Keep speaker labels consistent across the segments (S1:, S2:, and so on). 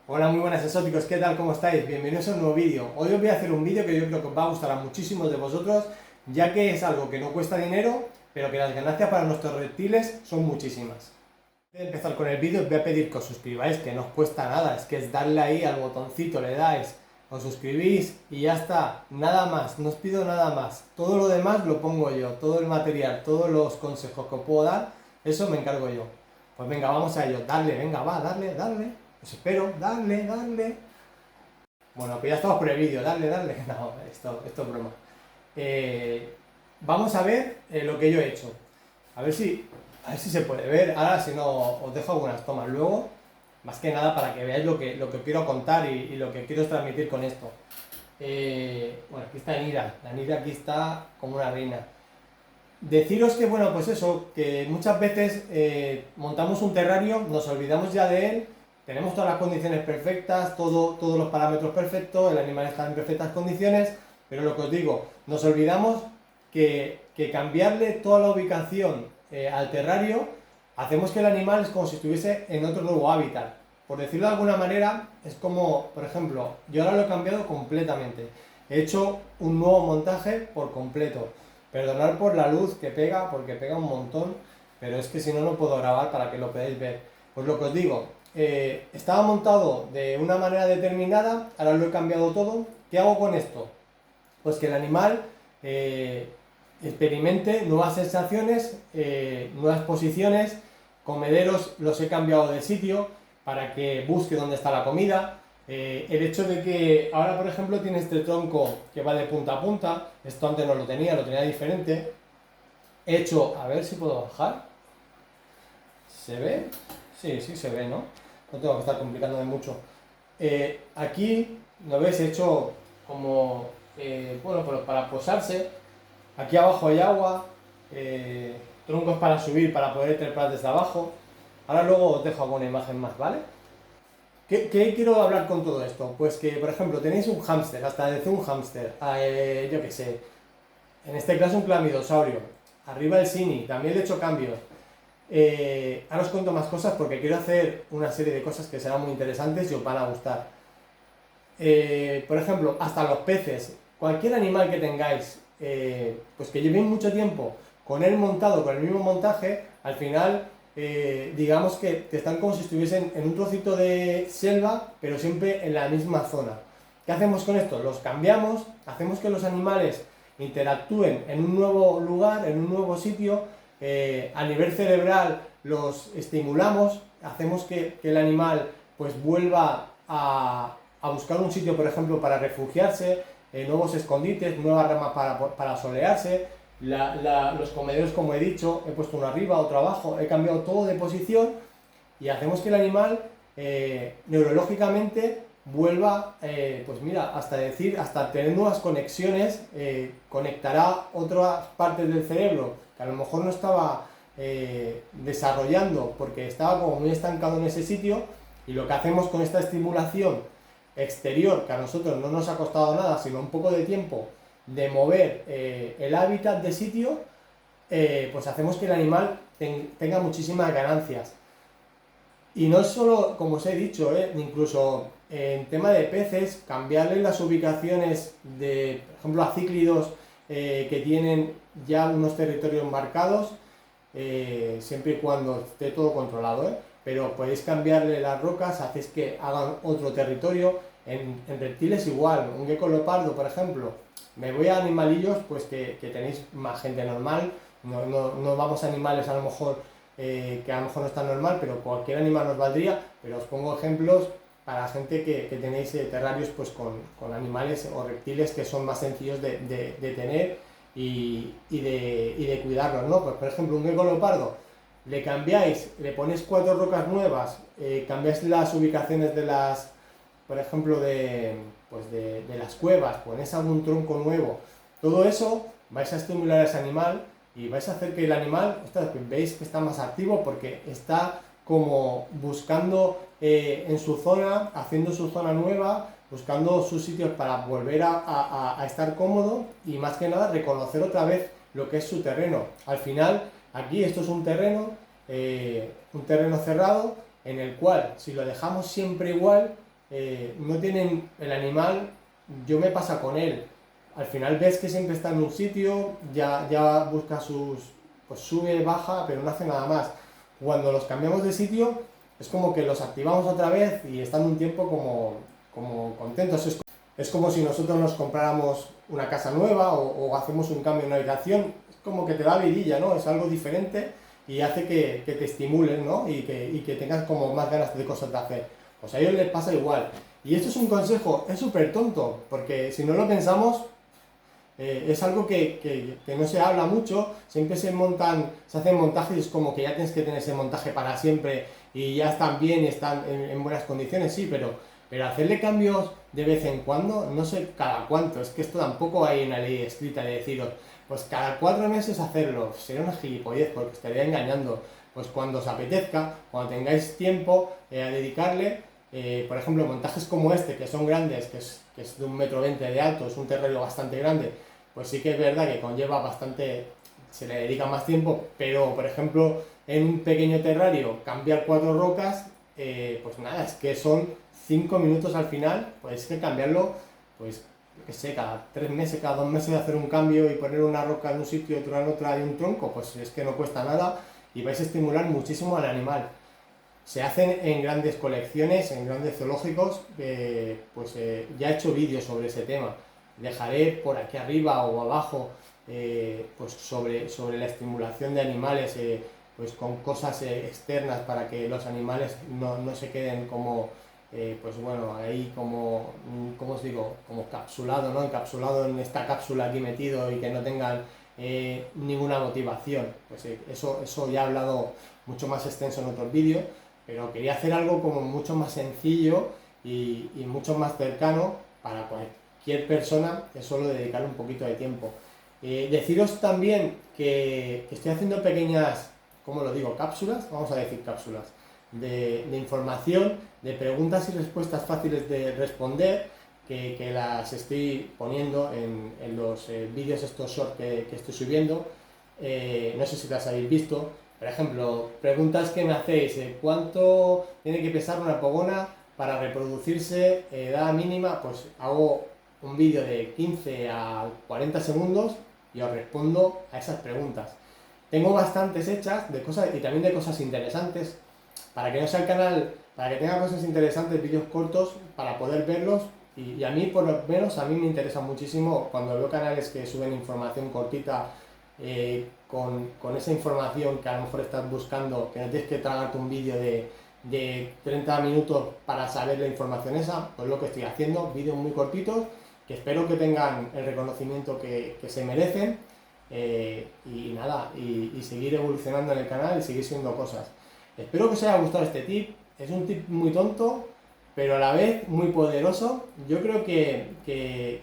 S1: Hola, muy buenas exóticos, ¿qué tal? ¿Cómo estáis? Bienvenidos a un nuevo vídeo. Hoy os voy a hacer un vídeo que yo creo que os va a gustar a muchísimos de vosotros, ya que es algo que no cuesta dinero, pero que las ganancias para nuestros reptiles son muchísimas. Antes de empezar con el vídeo os voy a pedir que os suscribáis, que no os cuesta nada, es que es darle ahí al botoncito, le dais, os suscribís y ya está, nada más, no os pido nada más. Todo lo demás lo pongo yo, todo el material, todos los consejos que os puedo dar, eso me encargo yo. Pues venga, vamos a ello, darle, venga, va, darle, darle. Os espero, darle, darle. Bueno, pues ya estamos por el vídeo, darle, darle. No, esto es broma. Vamos a ver lo que yo he hecho. A ver si se puede ver. Ahora, si no, os dejo algunas tomas luego. Más que nada para que veáis lo que quiero contar y lo que quiero transmitir con esto. Bueno, aquí está Nira. La Nira aquí está como una reina. Deciros que, bueno, pues eso, que muchas veces montamos un terrario, nos olvidamos ya de él, tenemos todas las condiciones perfectas, todos los parámetros perfectos, el animal está en perfectas condiciones, pero lo que os digo, nos olvidamos que cambiarle toda la ubicación al terrario, hacemos que el animal es como si estuviese en otro nuevo hábitat. Por decirlo de alguna manera, es como, por ejemplo, yo ahora lo he cambiado completamente. He hecho un nuevo montaje por completo. Perdonad por la luz que pega, porque pega un montón, pero es que si no, no puedo grabar para que lo podáis ver. Pues lo que os digo, estaba montado de una manera determinada, ahora lo he cambiado todo. ¿Qué hago con esto? Pues que el animal experimente nuevas sensaciones, nuevas posiciones, comederos los he cambiado de sitio para que busque dónde está la comida. El hecho de que ahora, por ejemplo, tiene este tronco que va de punta a punta, esto antes no lo tenía diferente. He hecho, a ver si puedo bajar. ¿Se ve? Sí, sí se ve, ¿no? No tengo que estar complicándome mucho. Aquí, ¿lo ves? He hecho como, bueno, para posarse. Aquí abajo hay agua, troncos para subir, para poder trepar desde abajo. Ahora luego os dejo alguna imagen más, ¿vale? ¿Qué quiero hablar con todo esto? Pues que, por ejemplo, tenéis un hámster, hasta desde un hámster, yo qué sé, en este caso un clamidosaurio, arriba el Sini, también le he hecho cambios. Ahora os cuento más cosas porque quiero hacer una serie de cosas que serán muy interesantes y os van a gustar. Por ejemplo, hasta los peces, cualquier animal que tengáis, pues que llevéis mucho tiempo con él montado, con el mismo montaje, al final, digamos que están como si estuviesen en un trocito de selva, pero siempre en la misma zona. ¿Qué hacemos con esto? Los cambiamos, hacemos que los animales interactúen en un nuevo lugar, en un nuevo sitio, a nivel cerebral los estimulamos, hacemos que el animal pues vuelva a buscar un sitio, por ejemplo, para refugiarse, nuevos escondites, nuevas ramas para solearse, los comederos, como he dicho, he puesto uno arriba, otro abajo, he cambiado todo de posición y hacemos que el animal neurológicamente vuelva, pues mira, hasta tener nuevas conexiones, conectará otras partes del cerebro que a lo mejor no estaba desarrollando porque estaba como muy estancado en ese sitio, y lo que hacemos con esta estimulación exterior, que a nosotros no nos ha costado nada, sino un poco de tiempo de mover el hábitat de sitio, pues hacemos que el animal tenga muchísimas ganancias. Y no es solo, como os he dicho, incluso en tema de peces, cambiarle las ubicaciones de, por ejemplo, a cíclidos que tienen ya unos territorios marcados, siempre y cuando esté todo controlado, pero podéis cambiarle las rocas, hacéis que hagan otro territorio. En reptiles igual, un gecko leopardo, por ejemplo, me voy a animalillos pues que tenéis más gente normal, no vamos a animales a lo mejor que a lo mejor no está normal, pero cualquier animal nos valdría, pero os pongo ejemplos para gente que tenéis terrarios pues con animales o reptiles que son más sencillos de tener y de cuidarlos, ¿no? Pues por ejemplo un gecko leopardo, le cambiáis, le ponéis 4 rocas nuevas, cambiáis las ubicaciones de las, por ejemplo, pues de las cuevas, ponéis algún tronco nuevo, todo eso vais a estimular a ese animal y vais a hacer que el animal, veis que está más activo porque está como buscando en su zona, haciendo su zona nueva, buscando sus sitios para volver a estar cómodo y más que nada reconocer otra vez lo que es su terreno. Al final, aquí esto es un terreno cerrado en el cual si lo dejamos siempre igual, no tienen el animal, yo me pasa con él. Al final ves que siempre está en un sitio, ya busca pues sube, baja, pero no hace nada más. Cuando los cambiamos de sitio, es como que los activamos otra vez y están un tiempo como contentos. Es como si nosotros nos compráramos una casa nueva o hacemos un cambio en una habitación, es como que te da vidilla, ¿no? Es algo diferente y hace que te estimulen, ¿no? Y que tengas como más ganas de cosas de hacer. Pues a ellos les pasa igual. Y esto es un consejo, es súper tonto, porque si no lo pensamos, es algo que no se habla mucho, siempre se hacen montajes como que ya tienes que tener ese montaje para siempre y ya están bien y están en buenas condiciones, sí, pero hacerle cambios de vez en cuando, no sé cada cuánto, es que esto tampoco hay una ley escrita de deciros, pues cada 4 meses hacerlo, sería una gilipollez porque estaría engañando, pues cuando os apetezca, cuando tengáis tiempo a dedicarle, por ejemplo, montajes como este, que son grandes, que es de 1,20 m de alto, es un terreno bastante grande, pues sí que es verdad que conlleva bastante, se le dedica más tiempo, pero por ejemplo, en un pequeño terrario, cambiar 4 rocas, pues nada, es que son 5 minutos al final, pues es que cambiarlo, pues, yo qué sé, cada 3 meses, cada 2 meses hacer un cambio y poner una roca en un sitio, otra en otra y un tronco, pues es que no cuesta nada y vais a estimular muchísimo al animal. Se hacen en grandes colecciones, en grandes zoológicos, ya he hecho vídeos sobre ese tema. Dejaré por aquí arriba o abajo pues sobre la estimulación de animales, pues con cosas externas para que los animales no se queden como, pues bueno, ahí como os digo, como capsulado, ¿no? Encapsulado en esta cápsula aquí metido y que no tengan ninguna motivación. Pues eso ya he hablado mucho más extenso en otros vídeos, pero quería hacer algo como mucho más sencillo y mucho más cercano para cualquier persona que solo dedicarle un poquito de tiempo. Deciros también que estoy haciendo pequeñas, ¿cómo lo digo? Cápsulas, vamos a decir cápsulas, de información, de preguntas y respuestas fáciles de responder, que las estoy poniendo en los vídeos estos short que estoy subiendo. No sé si las habéis visto. Por ejemplo, preguntas que me hacéis, ¿cuánto tiene que pesar una pogona para reproducirse, edad mínima? Pues hago un vídeo de 15 a 40 segundos y os respondo a esas preguntas. Tengo bastantes hechas de cosas y también de cosas interesantes, para que no sea el canal, para que tenga cosas interesantes, vídeos cortos, para poder verlos. Y a mí, por lo menos, a mí me interesa muchísimo cuando veo canales que suben información cortita, con esa información que a lo mejor estás buscando, que no tienes que tragarte un vídeo de 30 minutos para saber la información esa, pues lo que estoy haciendo, vídeos muy cortitos, que espero que tengan el reconocimiento que se merecen, y nada, y seguir evolucionando en el canal y seguir siendo cosas. Espero que os haya gustado este tip, es un tip muy tonto, pero a la vez muy poderoso. Yo creo que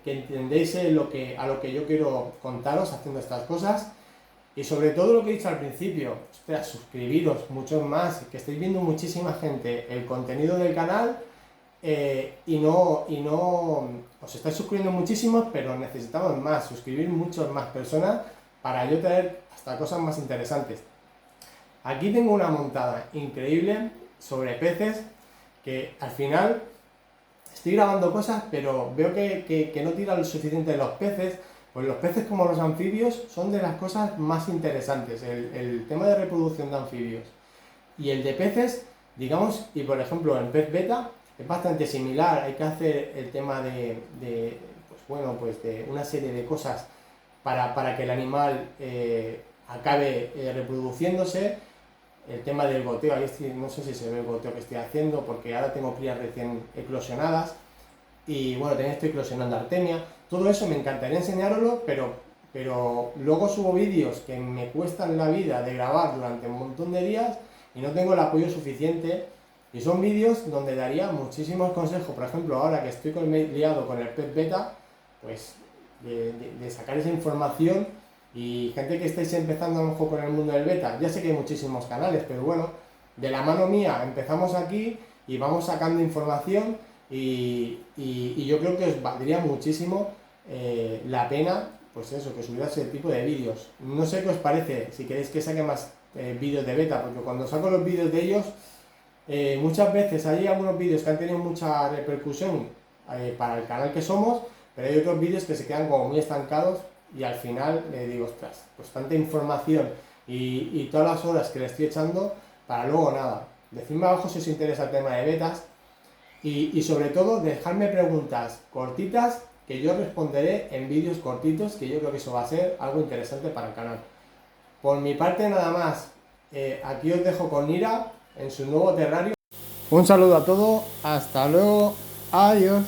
S1: entendéis a lo que yo quiero contaros haciendo estas cosas. Y sobre todo lo que he dicho al principio, ostras, suscribiros muchos más, que estáis viendo muchísima gente el contenido del canal, y no os estáis suscribiendo muchísimos, pero necesitamos más, suscribir muchas más personas para yo traer hasta cosas más interesantes. Aquí tengo una montada increíble sobre peces, que al final estoy grabando cosas, pero veo que no tira lo suficiente de los peces. Pues los peces, como los anfibios, son de las cosas más interesantes, el tema de reproducción de anfibios. Y el de peces, digamos, y por ejemplo en pez beta es bastante similar, hay que hacer el tema pues de una serie de cosas para que el animal acabe reproduciéndose. El tema del goteo, ahí no sé si se ve el goteo que estoy haciendo, porque ahora tengo crías recién eclosionadas, y bueno, también estoy eclosionando artemia. Todo eso me encantaría enseñaroslo, pero luego subo vídeos que me cuestan la vida de grabar durante un montón de días y no tengo el apoyo suficiente, y son vídeos donde daría muchísimos consejos. Por ejemplo, ahora que estoy liado con el pez beta, pues de sacar esa información. Y gente que estáis empezando a lo mejor con el mundo del beta, ya sé que hay muchísimos canales, pero bueno, de la mano mía empezamos aquí y vamos sacando información, y yo creo que os valdría muchísimo la pena, pues eso, que subierais ese tipo de vídeos. No sé qué os parece, si queréis que saque más vídeos de beta, porque cuando saco los vídeos de ellos, Muchas veces hay algunos vídeos que han tenido mucha repercusión para el canal que somos, pero hay otros vídeos que se quedan como muy estancados y al final le digo, ostras, pues tanta información y todas las horas que le estoy echando para luego nada. Decidme abajo si os interesa el tema de betas y sobre todo dejadme preguntas cortitas que yo responderé en vídeos cortitos, que yo creo que eso va a ser algo interesante para el canal. Por mi parte nada más, aquí os dejo con Nira en su nuevo terrario. Un saludo a todos, hasta luego, adiós.